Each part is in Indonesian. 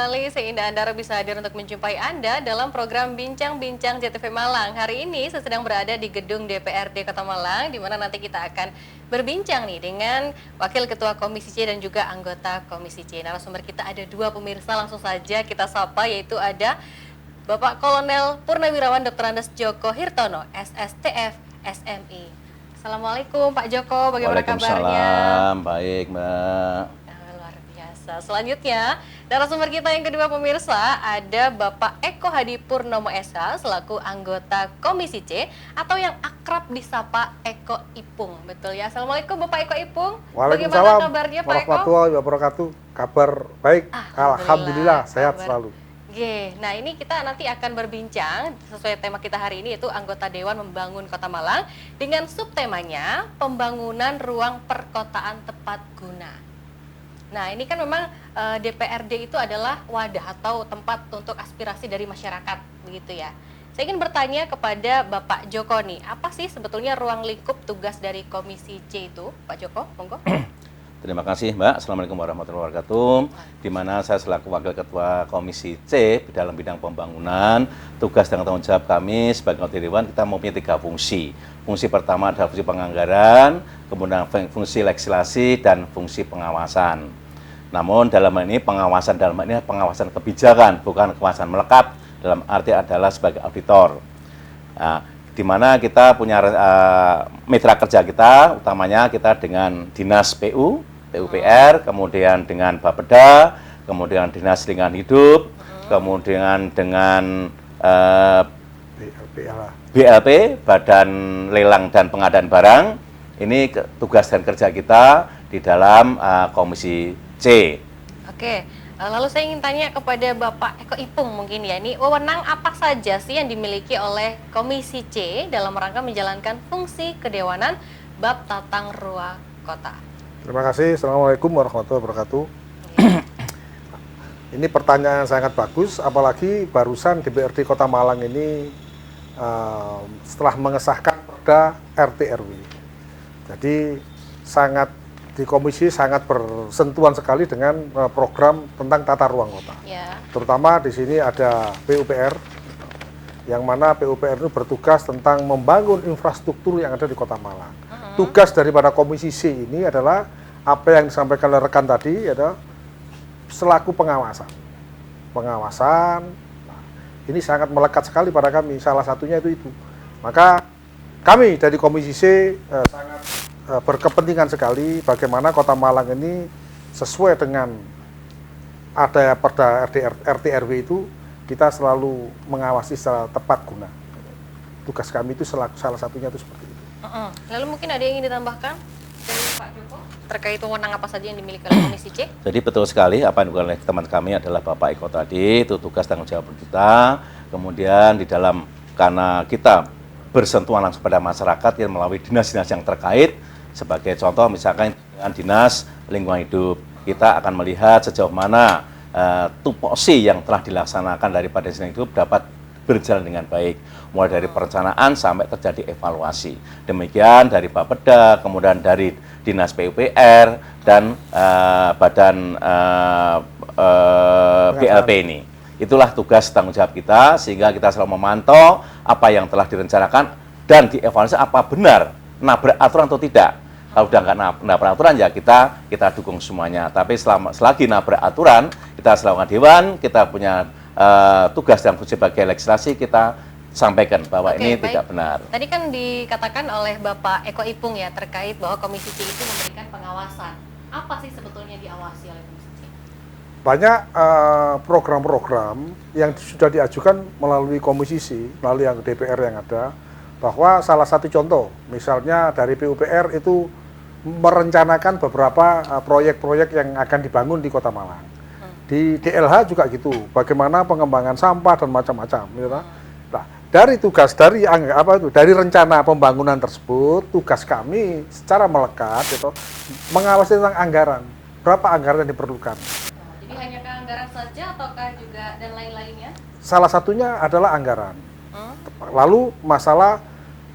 sekali sehingga Anda bisa hadir untuk menjumpai Anda dalam program Bincang-Bincang JTV Malang. Hari ini saya sedang berada di gedung DPRD Kota Malang, di mana nanti kita akan berbincang nih dengan Wakil Ketua Komisi C dan juga anggota Komisi C. Narasumber kita ada dua pemirsa, langsung saja kita sapa, yaitu ada Bapak Kolonel Purnawirawan Dr. Andes Djoko Hirtono, SSTF SMI. Assalamualaikum Pak Joko, bagaimana kabarnya? Waalaikumsalam, baik Mbak. Luar biasa. Selanjutnya, narasumber kita yang kedua pemirsa, ada Bapak Eko Hadi Purnomo SH selaku anggota Komisi C atau yang akrab disapa Eko Ipung. Betul ya? Assalamualaikum Bapak Eko Ipung. Bagaimana kabarnya Pak Eko? Warahmatullahi wabarakatuh. Kabar baik. Alhamdulillah sehat selalu. Oke, nah ini kita nanti akan berbincang sesuai tema kita hari ini, yaitu anggota Dewan Membangun Kota Malang dengan subtemanya pembangunan ruang perkotaan tepat guna. Nah ini kan memang DPRD itu adalah wadah atau tempat untuk aspirasi dari masyarakat, begitu ya. Saya ingin bertanya kepada Bapak Joko nih, apa sih sebetulnya ruang lingkup tugas dari Komisi C itu, Pak Joko? Monggo. Terima kasih Mbak, Assalamualaikum warahmatullahi wabarakatuh. Di mana saya selaku Wakil Ketua Komisi C dalam bidang pembangunan, tugas dan tanggung jawab kami sebagai anggota Dewan, kita mempunyai 3 fungsi. Fungsi pertama adalah fungsi penganggaran, kemudian fungsi legislasi, dan fungsi pengawasan. Namun dalam ini pengawasan kebijakan, bukan pengawasan melekat, dalam arti adalah sebagai auditor. Nah, di mana kita punya mitra kerja kita, utamanya kita dengan Dinas PUPR, kemudian dengan Bapeda, kemudian Dinas Lingkungan Hidup, kemudian dengan BLP, Badan Lelang dan Pengadaan Barang. Ini tugas dan kerja kita di dalam Komisi C. Oke, lalu saya ingin tanya kepada Bapak Eko Ipung mungkin ya, ini wewenang apa saja sih yang dimiliki oleh Komisi C dalam rangka menjalankan fungsi kedewanan bab tata ruang kota? Terima kasih. Assalamualaikum warahmatullahi wabarakatuh. Ini pertanyaan sangat bagus, apalagi barusan DPRD Kota Malang ini setelah mengesahkan Perda RT RW. Jadi di komisi sangat bersentuhan sekali dengan program tentang tata ruang kota. Ya. Terutama di sini ada PUPR, yang mana PUPR itu bertugas tentang membangun infrastruktur yang ada di Kota Malang. Tugas daripada Komisi C ini adalah apa yang disampaikan oleh rekan tadi, adalah selaku pengawasan. Pengawasan, ini sangat melekat sekali pada kami, salah satunya itu. Maka kami dari Komisi C sangat berkepentingan sekali bagaimana Kota Malang ini sesuai dengan ada Perda RT RW itu, kita selalu mengawasi secara tepat guna. Tugas kami itu salah satunya itu seperti itu. Lalu mungkin ada yang ingin ditambahkan dari Pak Joko terkait wewenang apa saja yang dimiliki oleh Komisi C? Jadi betul sekali apa yang dilakukan oleh teman kami adalah Bapak Eko tadi, itu tugas tanggung jawab kita. Kemudian di dalam, karena kita bersentuhan langsung pada masyarakat yang melalui dinas-dinas yang terkait, sebagai contoh misalkan dengan Dinas Lingkungan Hidup, kita akan melihat sejauh mana tupoksi yang telah dilaksanakan daripada Dinas Lingkungan Hidup dapat berjalan dengan baik, mulai dari perencanaan sampai terjadi evaluasi. Demikian dari Bapeda, kemudian dari Dinas PUPR dan Badan BLP ini. Itulah tugas tanggung jawab kita, sehingga kita selalu memantau apa yang telah direncanakan dan dievaluasi apa benar nabrak aturan atau tidak. Kalau udah nggak nabrak aturan ya kita dukung semuanya. Tapi selagi nabrak aturan, kita selalu Dewan, kita punya tugas dan fungsi sebagai legislasi, kita sampaikan bahwa ini tidak benar. Tadi kan dikatakan oleh Bapak Eko Ipung ya terkait bahwa Komisi C itu memberikan pengawasan. Apa sih sebetulnya diawasi oleh Komisi C? Banyak program-program yang sudah diajukan melalui Komisi C, melalui yang DPR yang ada, bahwa salah satu contoh, misalnya dari PUPR itu merencanakan beberapa proyek-proyek yang akan dibangun di Kota Malang. Di DLH juga gitu, bagaimana pengembangan sampah dan macam-macam. Nah, dari tugas dari rencana pembangunan tersebut, tugas kami secara melekat itu mengawasi tentang anggaran, berapa anggaran yang diperlukan. Jadi hanya ke anggaran saja ataukah juga dan lain-lainnya? Salah satunya adalah anggaran. Lalu masalah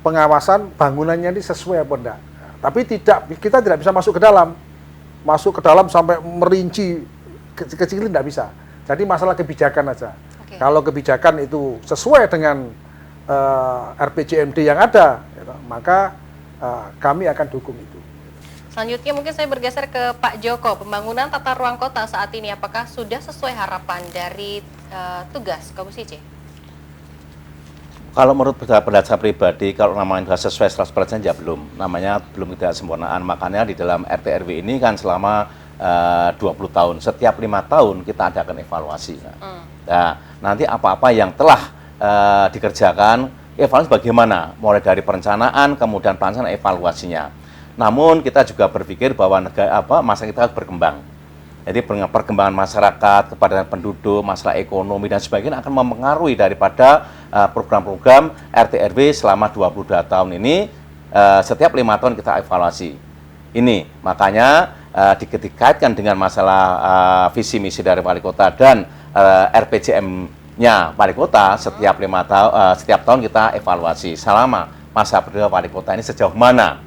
pengawasan bangunannya ini sesuai apa enggak. Tapi kita tidak bisa masuk ke dalam sampai merinci kecil-kecilin tidak bisa. Jadi masalah kebijakan aja. Oke. Kalau kebijakan itu sesuai dengan RPJMD yang ada, gitu, maka kami akan dukung itu. Selanjutnya mungkin saya bergeser ke Pak Joko, pembangunan tata ruang kota saat ini apakah sudah sesuai harapan dari tugas Komisi C? Kalau menurut pendapat saya pribadi, kalau namanya sudah sesuai 100% ya belum. Namanya belum tidak sempurnaan. Makanya di dalam RT RW ini kan selama 20 tahun. Setiap 5 tahun kita adakan evaluasi. Nah, nanti apa-apa yang telah dikerjakan, evaluasi bagaimana? Mulai dari perencanaan, kemudian pelaksanaan evaluasinya. Namun kita juga berpikir bahwa masa kita harus berkembang. Jadi perkembangan masyarakat, kepada penduduk, masalah ekonomi dan sebagainya akan mempengaruhi daripada program-program RT RW selama 22 tahun ini. Setiap 5 tahun kita evaluasi. Ini makanya dikaitkan dengan masalah visi misi dari wali kota dan RPJM-nya wali kota. Setiap tahun kita evaluasi selama masa periode wali kota ini sejauh mana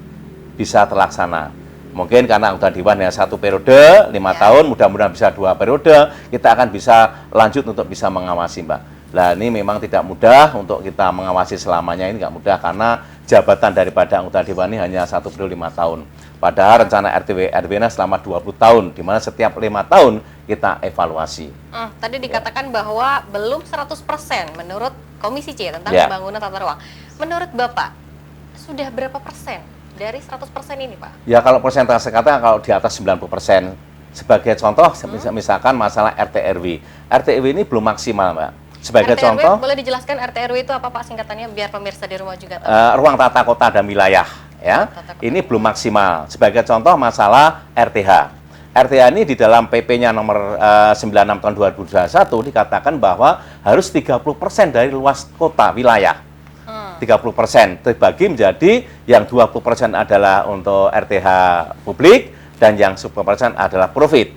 bisa terlaksana. Mungkin karena anggota dewan ya 1 periode 5 tahun, mudah-mudahan bisa 2 periode, kita akan bisa lanjut untuk bisa mengawasi, Mbak. Nah, ini memang tidak mudah untuk kita mengawasi selamanya, ini nggak mudah karena jabatan daripada anggota dewan ini hanya 1 periode 5 tahun. Padahal rencana RTW RW-nya selama 20 tahun, di mana setiap 5 tahun kita evaluasi. Tadi dikatakan bahwa belum 100% menurut Komisi C tentang pembangunan tata ruang. Menurut Bapak, sudah berapa persen dari 100% ini, Pak? Ya, kalau persentase kata kalau di atas 90%. Sebagai contoh, misalkan masalah RT RW. RT RW ini belum maksimal, Mbak. Sebagai RT contoh, RW, boleh dijelaskan RT RW itu apa, Pak, singkatannya biar pemirsa di rumah juga tahu. ruang tata kota dan wilayah, ya. Ini belum maksimal. Sebagai contoh masalah RTH. RTH ini di dalam PP-nya nomor 96 tahun 2021 dikatakan bahwa harus 30% dari luas kota wilayah. 30% terbagi menjadi yang 20% adalah untuk RTH publik dan yang 10% adalah profit.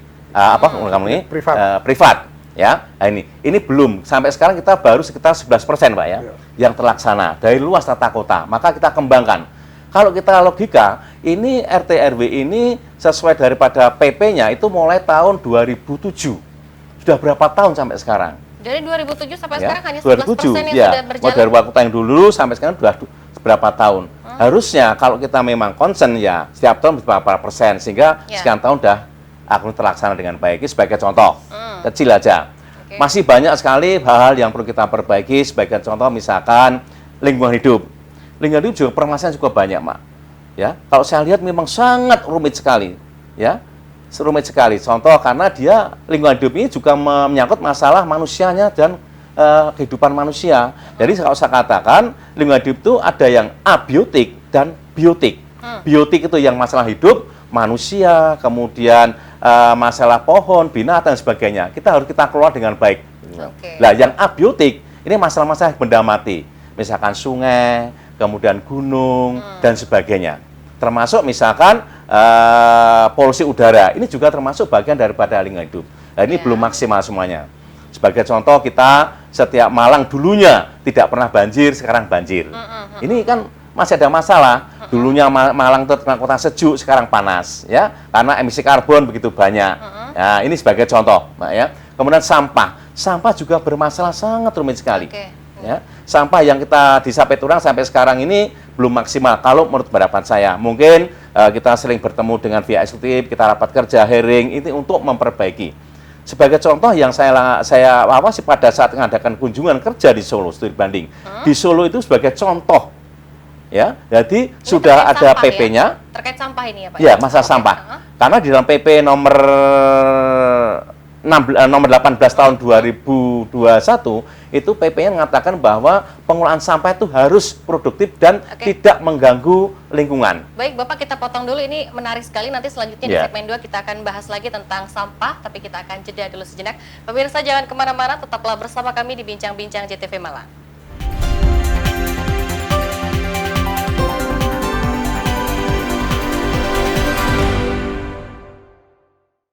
Privat. Ya, nah ini belum sampai sekarang kita baru sekitar 11%, Pak ya, yang terlaksana dari luas tata kota. Maka kita kembangkan. Kalau kita logika, ini RT RW ini sesuai daripada PP-nya itu mulai tahun 2007. Sudah berapa tahun sampai sekarang? Dari 2007 sampai sekarang hanya 2007, 11% yang sudah berjalan. Dari waktu yang dulu sampai sekarang sudah berapa tahun. Harusnya kalau kita memang concern ya setiap tahun berapa persen sehingga sekian tahun sudah akan terlaksana dengan baik. Ini sebagai contoh kecil aja. Masih banyak sekali hal-hal yang perlu kita perbaiki. Sebagai contoh misalkan lingkungan hidup. Lingkungan hidup juga permasalahan cukup banyak, Mak. Ya, kalau saya lihat memang sangat rumit sekali. Ya, rumit sekali. Contoh karena dia lingkungan hidup ini juga menyangkut masalah manusianya dan kehidupan manusia. Jadi kalau saya katakan lingkungan hidup itu ada yang abiotik dan biotik. Biotik itu yang masalah hidup manusia, kemudian masalah pohon, binatang dan sebagainya. Kita kelola dengan baik. Nah, yang abiotik ini masalah-masalah benda mati. Misalkan sungai, kemudian gunung dan sebagainya. Termasuk misalkan polusi udara, ini juga termasuk bagian daripada lingkungan hidup. Nah, ini belum maksimal semuanya. Sebagai contoh kita setiap Malang dulunya tidak pernah banjir, sekarang banjir. Ini kan masih ada masalah. Dulunya Malang itu kota sejuk, sekarang panas, ya, karena emisi karbon begitu banyak. Nah, ini sebagai contoh, Mbak, ya. Kemudian sampah juga bermasalah sangat rumit sekali. Ya, sampah yang kita di Sapeturang sampai sekarang ini belum maksimal kalau menurut pendapat saya. Mungkin kita sering bertemu dengan pihak eksekutif, kita rapat kerja, hearing, ini untuk memperbaiki. Sebagai contoh yang saya awasi pada saat mengadakan kunjungan kerja di Solo, studi banding. Di Solo itu sebagai contoh, ya, jadi ini sudah ada PP-nya. Ya? Terkait sampah ini ya, Pak? Ya, masalah sampah. Karena di dalam PP nomor 18 tahun 2021 itu PP-nya mengatakan bahwa pengolahan sampah itu harus produktif dan tidak mengganggu lingkungan. Baik, Bapak, kita potong dulu, ini menarik sekali. Nanti selanjutnya di segmen 2 kita akan bahas lagi tentang sampah, tapi kita akan jeda dulu sejenak. Pemirsa jangan kemana-mana, tetaplah bersama kami di Bincang-Bincang JTV Malang.